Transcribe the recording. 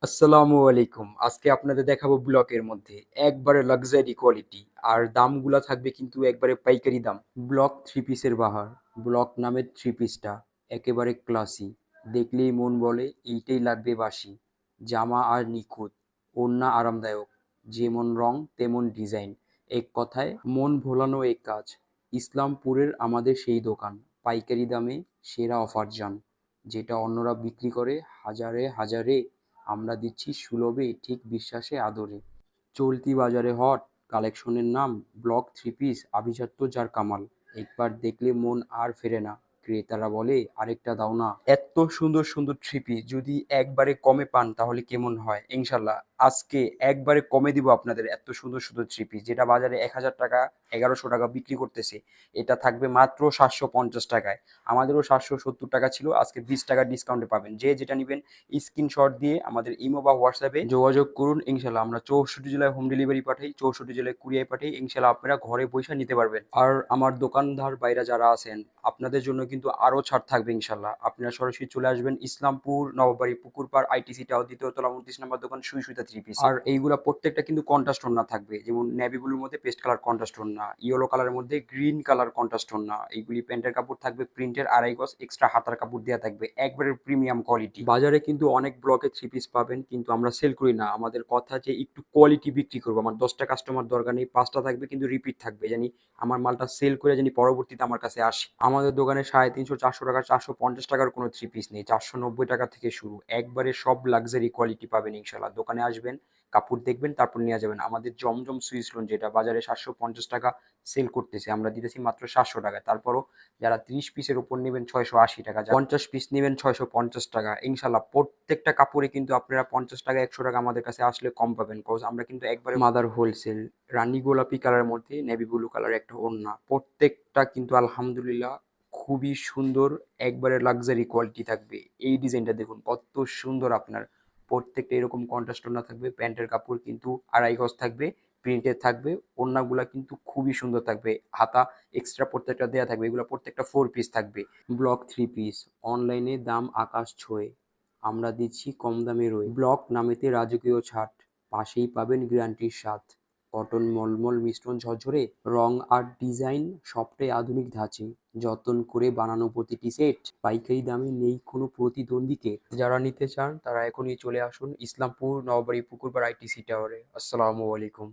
আসসালামু আলাইকুম। আজকে আপনাদের দেখাবো ব্লকের মধ্যে একবারে লাক্সারি কোয়ালিটি আর দামগুলা থাকবে কিন্তু একবারে পাইকারি দাম। ব্লক থ্রি পিসের বাহার। ব্লক নামের থ্রি পিসটা একেবারে ক্লাসি, দেখলেই মন বলে এইটাই লাগবে বাসি। জামা আর নিখুঁত, ওড়না আরামদায়ক, যেমন রং তেমন ডিজাইন, এক কথায় মন ভোলানো এক কাজ। ইসলামপুরের আমাদের সেই দোকান, পাইকারি দামে সেরা অফার যান। যেটা অন্যরা বিক্রি করে হাজারে হাজারে, আমরা দিচ্ছি সুলভে, ঠিক বিশ্বাসে আদরে। চলতি বাজারে হট কালেকশনের নাম ব্লক থ্রি পিস, আভিজাত্য যার কামাল। একবার দেখলে মন আর ফেরে না, ক্রেতারা বলে আরেকটা দাও না। এত সুন্দর সুন্দর থ্রি পিস যদি একবারে কমে পান তাহলে কেমন হয়? ইনশাল্লাহ আজকে একবারে কমে দিব আপনাদের। এত সুন্দর সুন্দর থ্রি পিস যেটা বাজারে 1000 টাকা 1100 টাকা বিক্রি করতেছে, এটা থাকবে মাত্র 750 টাকায়। আমাদেরও 770 টাকা ছিল, আজকে 20 টাকা ডিসকাউন্টে পাবেন। যে যেটা নেবেন স্ক্রিনশট দিয়ে আমাদের ইমো বা হোয়াটসঅ্যাপে যোগাযোগ করুন। ইনশাল্লাহ আমরা 64 জেলায় হোম ডেলিভারি পাঠাই, 64 জেলায় কুরিয়ার পাঠাই। ইনশাল্লাহ আপনারা ঘরে বসে নিতে পারবেন। আর আমার দোকানদার বাইরা যারা আছেন আপনাদের জন্য কিন্তু আরো ছাড় থাকবে ইনশাল্লাহ। আপনারা সরাসরি চলে আসবেন ইসলামপুর নববাড়ি পুকুরপাড় আইটিসি টাওয়ার, দ্বিতীয় তলা, 29 নম্বর দোকান, সুই সুইতা থ্রি পিস। আর এইগুলা প্রত্যেকটা কিন্তু কন্ট্রাস্ট ওড়না থাকবে, যেমন নেভি ব্লুর মধ্যে পেস্ট কালার কন্ট্রাস্ট ওড়না, ইয়েলো কালারের মধ্যে গ্রিন কালার কন্ট্রাস্ট ওড়না। এইগুলি প্যান্টের কাপড় থাকবে প্রিন্টের, 2.5 গজ এক্সট্রা হাতার কাপড় দেওয়া থাকবে, একবারে প্রিমিয়াম কোয়ালিটি। বাজারে কিন্তু অনেক ব্লকে থ্রি পিস পাবেন, কিন্তু আমরা সেল করি না। আমাদের কথা যে একটু কোয়ালিটি বিক্রি করবো। আমার 10টা কাস্টমার দরকার নেই, 5টা থাকবে কিন্তু রিপিট থাকবে, জানি আমার মালটা সেল করে জানি পরবর্তীতে আমার কাছে আসে। আমাদের দোকানে 350 400 টাকা 450 টাকার কোনো থ্রি পিস নেই, 490 টাকা থেকে শুরু। একবারে সব লাক্সারি কোয়ালিটি পাবেন ইনশাল্লাহ। দোকানে আসবেন, কাপড় দেখবেন, তারপর নিয়ে যাবেন। আমাদের জমজম সুইস লোন যেটা বাজারে 750 টাকা সেল করতেছে, আমরা দিতেছি মাত্র 700 টাকায়। তারপরও যারা 30 পিসের উপর নেবেন 680 টাকা, 50 পিস নেবেন 650 টাকা। ইনশাল্লাহ প্রত্যেকটা কাপড়ে কিন্তু আপনারা 50 টাকা 100 টাকা আমাদের কাছে আসলে কম পাবেন, কজ আমরা কিন্তু একবারে মাদার হোলসেল। রানী গোলাপি কালারের মধ্যে নেভি ব্লু কালার একটা ওড়না, প্রত্যেকটা কিন্তু আলহামদুলিল্লাহ খুবই সুন্দর, একবারে লাক্সারি কোয়ালিটি থাকবে। এই ডিজাইনটা দেখুন কত সুন্দর আপনার। প্রত্যেকটা এরকম কন্ট্রাস্ট ওড়না থাকবে, প্যান্টের কাপড় কিন্তু 2.5 গজ থাকবে, প্রিন্টের থাকবে। ওড়নাগুলা কিন্তু খুবই সুন্দর থাকবে, হাতা এক্সট্রা প্রত্যেকটা দেয়া থাকবে। এগুলো প্রত্যেকটা 4 পিস থাকবে। ব্লক থ্রি পিস অনলাইনে দাম আকাশ ছোঁয়, আমরা দিচ্ছি কম দামে রয়ে। ব্লক নামেতে রাজকীয় ছাট, পাশেই পাবেন গ্যারান্টির স্বাদ। কটন মলমল মিশ্রণ ঝরঝরে, রং আর ডিজাইন সবটাই আধুনিক ধাঁচে। যতন করে বানানো প্রতিটি সেট, পাইকারি দামে নেই কোনো প্রতিদ্বন্দ্বী কেট। যারা নিতে চান তারা এখনই চলে আসুন ইসলামপুর নববাড়ি পুকুরপাড় আইটিসি টাওয়ারে। আসসালামু আলাইকুম।